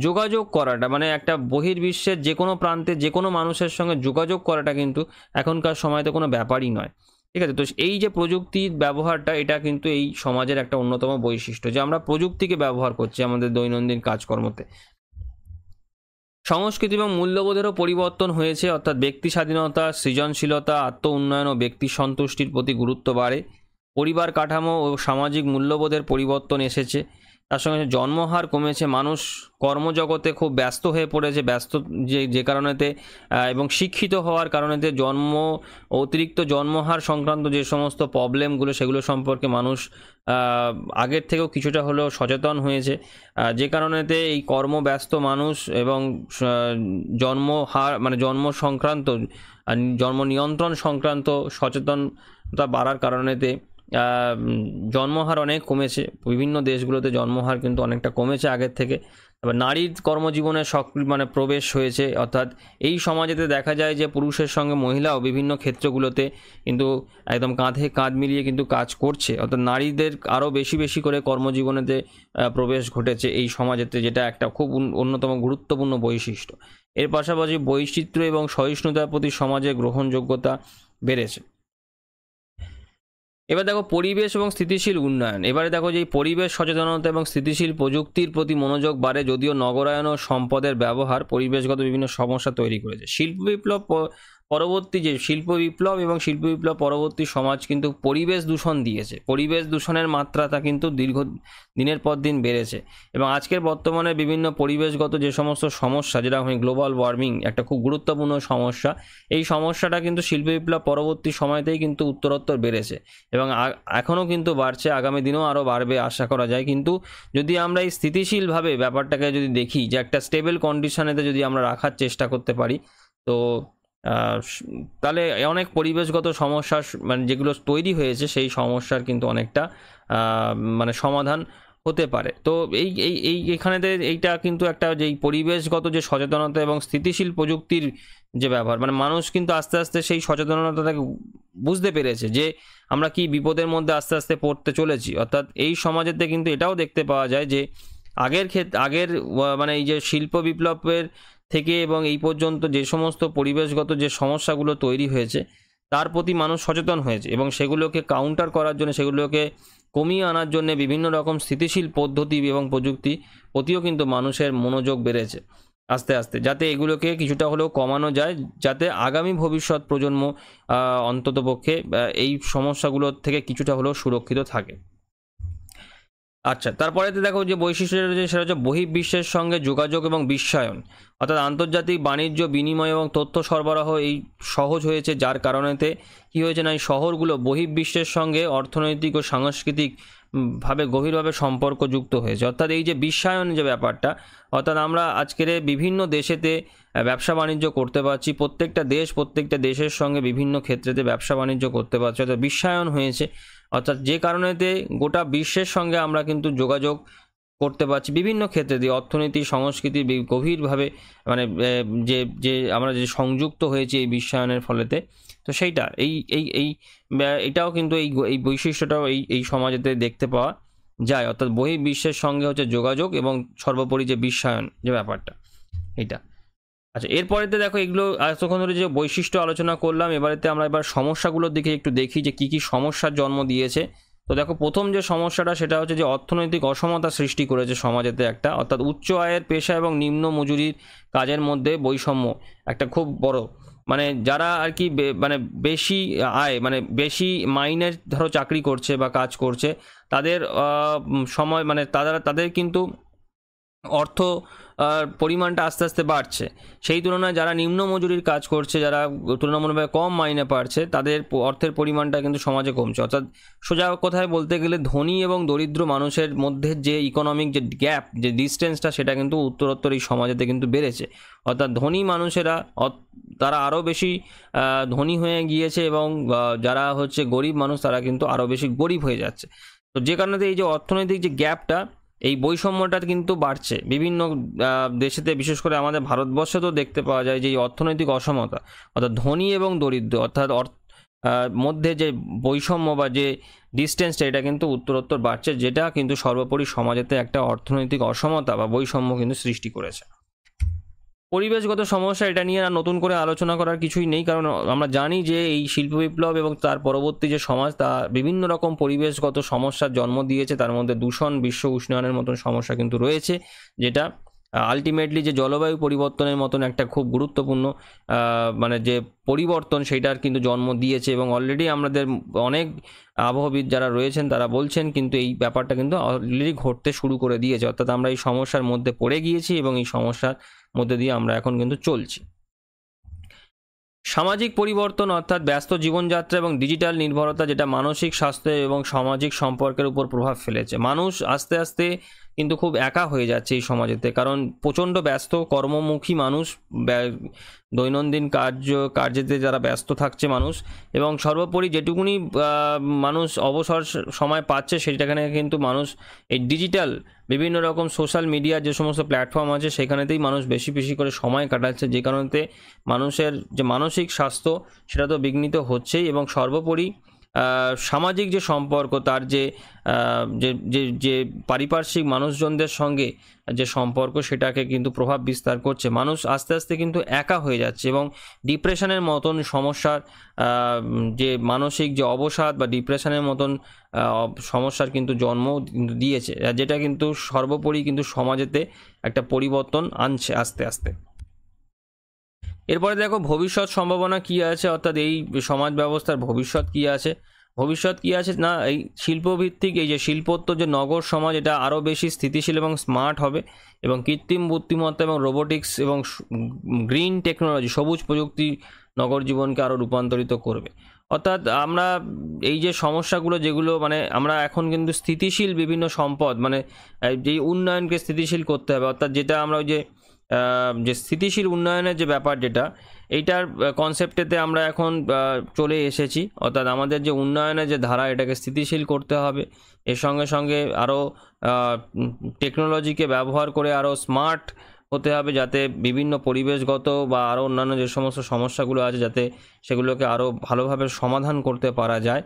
Speaker 1: যোগাযোগ করাটা, মানে একটা বহির্বিশ্বের যে কোনো প্রান্তে যে কোনো মানুষের সঙ্গে যোগাযোগ করাটা কিন্তু এখনকার সময়তে কোনো ব্যাপারই নয়। ঠিক আছে, তো এই যে প্রযুক্তির ব্যবহারটা, এটা কিন্তু এই সমাজের একটা অন্যতম বৈশিষ্ট্য, যে আমরা প্রযুক্তিকে ব্যবহার করছি আমাদের দৈনন্দিন কাজকর্মতে। সংস্কৃতি এবং মূল্যবোধেরও পরিবর্তন হয়েছে, অর্থাৎ ব্যক্তি স্বাধীনতা, সৃজনশীলতা, আত্ম উন্নয়ন ও ব্যক্তি সন্তুষ্টির প্রতি গুরুত্ব বাড়ে। পরিবার কাঠামো ও সামাজিক মূল্যবোধের পরিবর্তন এসেছে। তার সঙ্গে জন্মহার কমেছে, মানুষ কর্মজগতে খুব ব্যস্ত হয়ে পড়েছে, যে কারণেতে এবং শিক্ষিত হওয়ার কারণেতে অতিরিক্ত জন্মহার সংক্রান্ত যে সমস্ত প্রবলেমগুলো, সেগুলো সম্পর্কে মানুষ আগের থেকেও কিছুটা হলেও সচেতন হয়েছে, যে কারণেতে এই কর্মব্যস্ত মানুষ এবং জন্মহার মানে জন্ম সংক্রান্ত, জন্ম নিয়ন্ত্রণ সংক্রান্ত সচেতনতা বাড়ার কারণেতে জন্মহার অনেক কমেছে। বিভিন্ন দেশগুলোতে জন্মহার কিন্তু অনেকটা কমেছে আগের থেকে। এবার নারীর কর্মজীবনে প্রবেশ হয়েছে, অর্থাৎ এই সমাজেতে দেখা যায় যে পুরুষের সঙ্গে মহিলাও বিভিন্ন ক্ষেত্রগুলোতে কিন্তু একদম কাঁধে কাঁধ মিলিয়ে কিন্তু কাজ করছে, অর্থাৎ নারীদের আরও বেশি বেশি করে কর্মজীবনেতে প্রবেশ ঘটেছে এই সমাজেতে, যেটা একটা খুব অন্যতম গুরুত্বপূর্ণ বৈশিষ্ট্য। এর পাশাপাশি বৈচিত্র্য এবং সহিষ্ণুতার প্রতি সমাজের গ্রহণযোগ্যতা বেড়েছে। এবার দেখো পরিবেশ এবং স্থিতিশীল উন্নয়ন। এবারে দেখো যে পরিবেশ সচেতনতা এবং স্থিতিশীল প্রযুক্তির প্রতি মনোযোগ বাড়ে, যদিও নগরায়ন ও সম্পদের ব্যবহার পরিবেশগত বিভিন্ন সমস্যা তৈরি করেছে। শিল্প বিপ্লব পরবর্তী সমাজ কিন্তু পরিবেশ দূষণ দিয়েছে, পরিবেশ দূষণের মাত্রাটা কিন্তু দীর্ঘ দিনের পর দিন বেড়েছে, এবং আজকের বর্তমানে বিভিন্ন পরিবেশগত যে সমস্ত সমস্যা, যেটা গ্লোবাল ওয়ার্মিং একটা খুব গুরুত্বপূর্ণ সমস্যা, এই সমস্যাটা কিন্তু শিল্প বিপ্লব পরবর্তী সময়তেই কিন্তু উত্তরোত্তর বেড়েছে এবং এখনও কিন্তু বাড়ছে, আগামী দিনেও আরও বাড়বে আশা করা যায়। কিন্তু যদি আমরা এই স্থিতিশীলভাবে ব্যাপারটাকে যদি দেখি, যে একটা স্টেবল কন্ডিশনেতে যদি আমরা রাখার চেষ্টা করতে পারি, তো তাহলে অনেক পরিবেশগত সমস্যা যেগুলো তৈরি হয়েছে, সেই সমস্যার কিন্তু অনেকটা সমাধান হতে পারে। তো এখানেতে এইটা কিন্তু একটা যেই পরিবেশগত যে সচেতনতা এবং স্থিতিশীল প্রযুক্তির যে ব্যবহার, মানুষ কিন্তু আস্তে আস্তে সেই সচেতনতাটাকে বুঝতে পেরেছে যে আমরা কি বিপদের মধ্যে আস্তে আস্তে পড়তে চলেছি। অর্থাৎ এই সমাজেতে কিন্তু এটাও দেখতে পাওয়া যায় যে আগের এই যে শিল্প বিপ্লবের থেকে এবং এই পর্যন্ত যে সমস্ত পরিবেশগত যে সমস্যাগুলো তৈরি হয়েছে, তার প্রতি মানুষ সচেতন হয়েছে এবং সেগুলোকে কাউন্টার করার জন্য, সেগুলোকে কমিয়ে আনার জন্য বিভিন্ন রকম স্থিতিশীল পদ্ধতি এবং প্রযুক্তি প্রতিও কিন্তু মানুষের মনোযোগ বেড়েছে আস্তে আস্তে, যাতে এগুলোকে কিছুটা হলেও কমানো যায়, যাতে আগামী ভবিষ্যৎ প্রজন্ম অন্ততপক্ষে এই সমস্যাগুলোর থেকে কিছুটা হলেও সুরক্ষিত থাকে। আচ্ছা, তারপরে দেখো যে বৈশিষ্ট্যটা রয়েছে, সেটা হচ্ছে বহির্বিশ্বের সঙ্গে যোগাযোগ এবং বিশ্বায়ন, অর্থাৎ আন্তর্জাতিক বাণিজ্য, বিনিময় এবং তথ্য সরবরাহ এই সহজ হয়েছে, যার কারণেতে কী হয়েছে না, এই শহরগুলো বহির্বিশ্বের সঙ্গে অর্থনৈতিক ও সাংস্কৃতিক ভাবে গভীরভাবে সম্পর্কযুক্ত হয়েছে। অর্থাৎ এই যে বিশ্বায়ন যে ব্যাপারটা, অর্থাৎ আমরা আজকের বিভিন্ন দেশেতে ব্যবসা বাণিজ্য করতে পারছি, প্রত্যেকটা দেশের সঙ্গে বিভিন্ন ক্ষেত্রেতে ব্যবসা বাণিজ্য করতে পারছি, অর্থাৎ বিশ্বায়ন হয়েছে। অর্থাৎ যে কারণেতে গোটা বিশ্বের সঙ্গে আমরা কিন্তু যোগাযোগ করতে পারছি বিভিন্ন ক্ষেত্রে দিয়ে, অর্থনীতি, সংস্কৃতি গভীরভাবে যে আমরা যে সংযুক্ত হয়েছি এই বিশ্বায়নের ফলেতে। তো সেইটা এটাও কিন্তু এই বৈশিষ্ট্যটাও এই সমাজেতে দেখতে পাওয়া যায়, অর্থাৎ বহির্বিশ্বের সঙ্গে হচ্ছে যোগাযোগ এবং সর্বোপরি যে বিশ্বায়ন যে ব্যাপারটা, এইটা। আচ্ছা, এরপরেতে দেখো এগুলো এতক্ষণ ধরে যে বৈশিষ্ট্য আলোচনা করলাম, এবারেতে আমরা সমস্যাগুলোর দিকে একটু দেখি যে কী কী সমস্যার জন্ম দিয়েছে। তো দেখো প্রথম যে সমস্যাটা, সেটা হচ্ছে যে অর্থনৈতিক অসমতা সৃষ্টি করেছে সমাজেতে একটা, অর্থাৎ উচ্চ আয়ের পেশা এবং নিম্ন মজুরির কাজের মধ্যে বৈষম্য একটা খুব বড়, যারা আর কি বেশি আয় বেশি মাইনের ধরো চাকরি করছে বা কাজ করছে, তাদের সময় তাদের কিন্তু অর্থ পরিমাণটা আস্তে আস্তে বাড়ছে, সেই তুলনায় যারা নিম্ন মজুরির কাজ করছে, যারা তুলনামূলকভাবে কম মাইনে পাচ্ছে, তাদের অর্থের পরিমাণটা কিন্তু সমাজে কমছে। অর্থাৎ সোজা কথায় বলতে গেলে ধনী এবং দরিদ্র মানুষের মধ্যে যে ইকোনমিক যে গ্যাপ, যে ডিস্টেন্সটা, সেটা কিন্তু উত্তরোত্তর এই সমাজেতে কিন্তু বেড়েছে। অর্থাৎ ধনী মানুষেরা তারা আরও বেশি ধনী হয়ে গিয়েছে এবং যারা হচ্ছে গরিব মানুষ, তারা কিন্তু আরও বেশি গরিব হয়ে যাচ্ছে। তো যে কারণে এই যে অর্থনৈতিক যে গ্যাপটা, এই বৈষম্যটা কিন্তু বাড়ছে বিভিন্ন দেশেতে, বিশেষ করে আমাদের ভারতবর্ষে তো দেখতে পাওয়া যায় যে এই অর্থনৈতিক অসমতা, অর্থাৎ ধনী এবং দরিদ্র অর্থাৎ মধ্যে যে বৈষম্য বা যে ডিস্টেন্সটা, এটা কিন্তু উত্তরোত্তর বাড়ছে, যেটা কিন্তু সর্বোপরি সমাজেতে একটা অর্থনৈতিক অসমতা বা বৈষম্য কিন্তু সৃষ্টি করেছে। পরিবেশগত সমস্যা, এটা নিয়ে আর নতুন করে আলোচনা করার কিছুই নেই, কারণ আমরা জানি যে এই শিল্প বিপ্লব এবং তার পরবর্তী যে সমাজ, তা বিভিন্ন রকম পরিবেশগত সমস্যার জন্ম দিয়েছে। তার মধ্যে দূষণ, বিশ্ব উষ্ণায়নের মতন সমস্যা কিন্তু রয়েছে, যেটা আলটিমেটলি যে জলবায়ু পরিবর্তনের মতন একটা খুব গুরুত্বপূর্ণ মানে যে পরিবর্তন, সেইটার কিন্তু জন্ম দিয়েছে। এবং অলরেডি আমাদের অনেক আবহাওয়াবিদ যারা রয়েছেন তারা বলছেন কিন্তু এই ব্যাপারটা কিন্তু অলরেডি ঘটতে শুরু করে দিয়েছে, অর্থাৎ আমরা এই সমস্যার মধ্যে পড়ে গিয়েছি এবং এই সমস্যার মধ্যে দিয়ে আমরা এখন কিন্তু চলছি। সামাজিক পরিবর্তন অর্থাৎ ব্যস্ত জীবনযাত্রা এবং ডিজিটাল নির্ভরতা, যেটা মানসিক স্বাস্থ্য এবং সামাজিক সম্পর্কের উপর প্রভাব ফেলেছে। মানুষ আস্তে আস্তে কিন্তু খুব একা হয়ে যাচ্ছে এই সমাজেতে, কারণ প্রচণ্ড ব্যস্ত কর্মমুখী মানুষ, দৈনন্দিন কার্যেতে যারা ব্যস্ত থাকছে মানুষ, এবং সর্বোপরি যেটুকুনি মানুষ অবসর সময় পাচ্ছে সেটাখানে কিন্তু মানুষ এই ডিজিটাল বিভিন্ন রকম সোশ্যাল মিডিয়ার যে সমস্ত প্ল্যাটফর্ম আছে সেখানেতেই মানুষ বেশি বেশি করে সময় কাটাচ্ছে, যে কারণেতে মানুষের যে মানসিক স্বাস্থ্য সেটা তো বিঘ্নিত হচ্ছেই, এবং সর্বোপরি সামাজিক যে সম্পর্ক, তার যে যে পারিপার্শ্বিক মানুষজনদের সঙ্গে যে সম্পর্ক, সেটাকে কিন্তু প্রভাব বিস্তার করছে। মানুষ আস্তে আস্তে কিন্তু একা হয়ে যাচ্ছে এবং ডিপ্রেশনের মতন সমস্যার যে মানসিক যে অবসাদ বা ডিপ্রেশনের মতন সমস্যার কিন্তু জন্ম দিয়েছে, যেটা কিন্তু সর্বোপরি কিন্তু সমাজেতে একটা পরিবর্তন আনছে আস্তে আস্তে। এরপরে দেখো ভবিষ্যৎ সম্ভাবনা কি আছে, অর্থাৎ এই সমাজ ব্যবস্থার ভবিষ্যৎ কি আছে। ভবিষ্যৎ কি আছে না, এই শিল্পভিত্তিক এই যে শিল্পোত্তর যে নগর সমাজ, এটা আরও বেশি স্থিতিশীল এবং স্মার্ট হবে, এবং কৃত্রিম বুদ্ধিমত্তা এবং রোবোটিক্স এবং গ্রিন টেকনোলজি, সবুজ প্রযুক্তি নগর জীবনকে আরও রূপান্তরিত করবে। অর্থাৎ আমরা এই যে সমস্যাগুলো, যেগুলো মানে আমরা এখন কিন্তু স্থিতিশীল বিভিন্ন সম্পদ, মানে যেই উন্নয়নকে স্থিতিশীল করতে হবে, অর্থাৎ যেটা আমরা ওই যে স্থিতিশীল উন্নয়নের যে ব্যাপার, যেটা এইটার কনসেপ্টেতে আমরা এখন চলে এসেছি। অর্থাৎ আমাদের যে উন্নয়নের যে ধারা, এটাকে স্থিতিশীল করতে হবে, এর সঙ্গে সঙ্গে আরও টেকনোলজিকে ব্যবহার করে আরও স্মার্ট হতে হবে, যাতে বিভিন্ন পরিবেশগত বা আরও অন্যান্য যে সমস্ত সমস্যাগুলো আছে, যাতে সেগুলোকে আরও ভালোভাবে সমাধান করতে পারা যায়।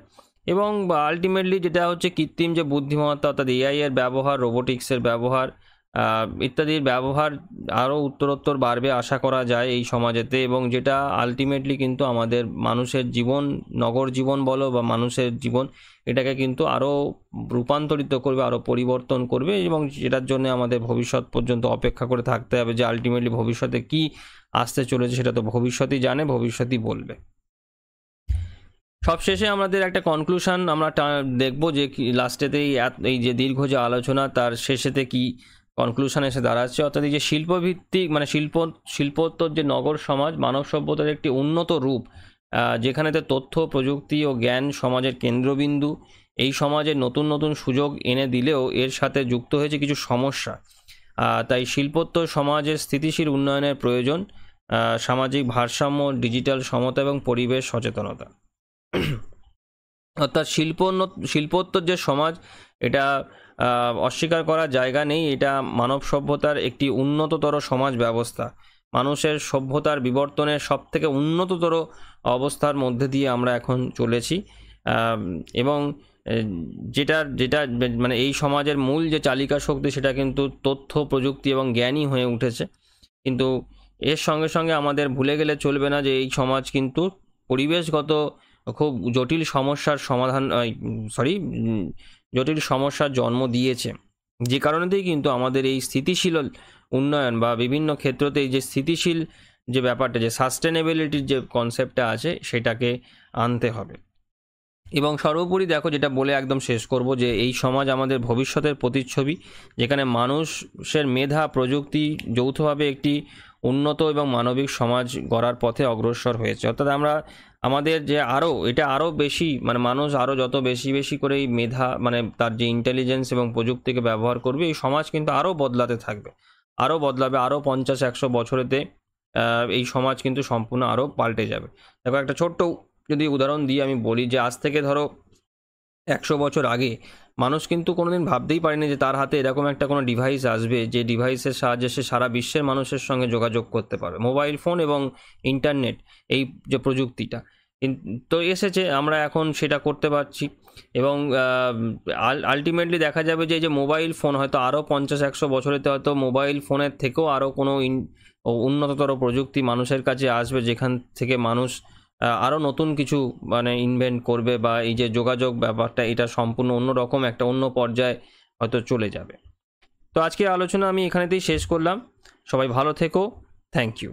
Speaker 1: এবং আলটিমেটলি যেটা হচ্ছে কৃত্রিম যে বুদ্ধিমত্তা, অর্থাৎ এআই এর ব্যবহার, রোবোটিক্সের ব্যবহার ইত্যাদির ব্যবহার আরও উত্তরোত্তর বাড়বে আশা করা যায় এই সমাজেতে, এবং যেটা আলটিমেটলি কিন্তু আমাদের মানুষের জীবন, নগর জীবন বলো বা মানুষের জীবন, এটাকে কিন্তু আরও রূপান্তরিত করবে, আরও পরিবর্তন করবে, এবং যেটার জন্য আমাদের ভবিষ্যৎ পর্যন্ত অপেক্ষা করে থাকতে হবে, যে আলটিমেটলি ভবিষ্যতে কি আসতে চলেছে সেটা তো ভবিষ্যতই জানে, ভবিষ্যতই বলবে। সবশেষে আমাদের একটা কনক্লুশন আমরা দেখবো যে লাস্টেতেই এই যে দীর্ঘ যে আলোচনা, তার শেষেতে কি কনক্লুশন এসে দাঁড়াচ্ছে। অর্থাৎ এই যে শিল্পভিত্তিক মানে শিল্পোত্তর যে নগর সমাজ মানব সভ্যতার একটি উন্নত রূপ, যেখানেতে তথ্য প্রযুক্তি ও জ্ঞান সমাজের কেন্দ্রবিন্দু, এই সমাজে নতুন নতুন সুযোগ এনে দিলেও এর সাথে যুক্ত হয়েছে কিছু সমস্যা। তাই শিল্পোত্তর সমাজের স্থিতিশীল উন্নয়নের প্রয়োজন, সামাজিক ভারসাম্য, ডিজিটাল সমতা এবং পরিবেশ সচেতনতা। অর্থাৎ শিল্পোত্তর যে সমাজ, এটা অস্বীকার করার জায়গা নেই, এটা মানব সভ্যতার একটি উন্নততর সমাজ ব্যবস্থা। মানুষের সভ্যতার বিবর্তনের সবথেকে উন্নততর অবস্থার মধ্যে দিয়ে আমরা এখন চলেছি, এবং যেটা যেটা মানে এই সমাজের মূল যে চালিকা শক্তি, সেটা কিন্তু তথ্য প্রযুক্তি এবং জ্ঞানই হয়ে উঠেছে। কিন্তু এর সঙ্গে সঙ্গে আমাদের ভুলে গেলে চলবে না যে এই সমাজ কিন্তু পরিবেশগত খুব জটিল সমস্যার জটিল সমস্যার জন্ম দিয়েছে, যে কারণেতেই কিন্তু আমাদের এই স্থিতিশীল উন্নয়ন বা বিভিন্ন ক্ষেত্রতে এই যে স্থিতিশীল যে ব্যাপারটা, যে সাস্টেনেবিলিটির যে কনসেপ্টটা আছে, সেটাকে আনতে হবে। এবং সর্বোপরি দেখো, যেটা বলে একদম শেষ করব, যে এই সমাজ আমাদের ভবিষ্যতের প্রতিচ্ছবি, যেখানে মানুষের মেধা প্রযুক্তি যৌথভাবে একটি উন্নত এবং মানবিক সমাজ গড়ার পথে অগ্রসর হয়েছে। অর্থাৎ আমরা আমাদের যে আরও বেশি মানে মানুষ আরও যত বেশি বেশি করে এই মেধা মানে তার যে ইন্টেলিজেন্স এবং প্রযুক্তিকে ব্যবহার করবে, এই সমাজ কিন্তু আরও বদলাতে থাকবে, আরও বদলাবে, আরও 50-100 বছরেতে এই সমাজ কিন্তু সম্পূর্ণ আরও পাল্টে যাবে। দেখো একটা ছোট্ট যদি উদাহরণ দিয়ে আমি বলি, যে আজ থেকে ধরো 100 বছর আগে মানুষ কিন্তু কোনোদিন ভাবতেই পারেনি যে তার হাতে এরকম একটা কোনো ডিভাইস আসবে, যে ডিভাইসের সাহায্যে সে সারা বিশ্বের মানুষের সঙ্গে যোগাযোগ করতে পারবে। মোবাইল ফোন এবং ইন্টারনেট, এই যে প্রযুক্তিটা তো এসেছে, আমরা এখন সেটা করতে পারছি। এবং আলটিমেটলি দেখা যাবে যে এই যে মোবাইল ফোন হয়তো আরও 50-100 বছরেতে হয়তো মোবাইল ফোনের থেকেও আরও কোনো উন্নততর প্রযুক্তি মানুষের কাছে আসবে, যেখান থেকে মানুষ আরও নতুন কিছু মানে ইনভেন্ট করবে, বা এই যে যোগাযোগ ব্যাপারটা এটা সম্পূর্ণ অন্যরকম একটা অন্য পর্যায়ে হয়তো চলে যাবে। তো আজকে আলোচনা আমি এখানেতেই শেষ করলাম। সবাই ভালো থেকো। Thank you.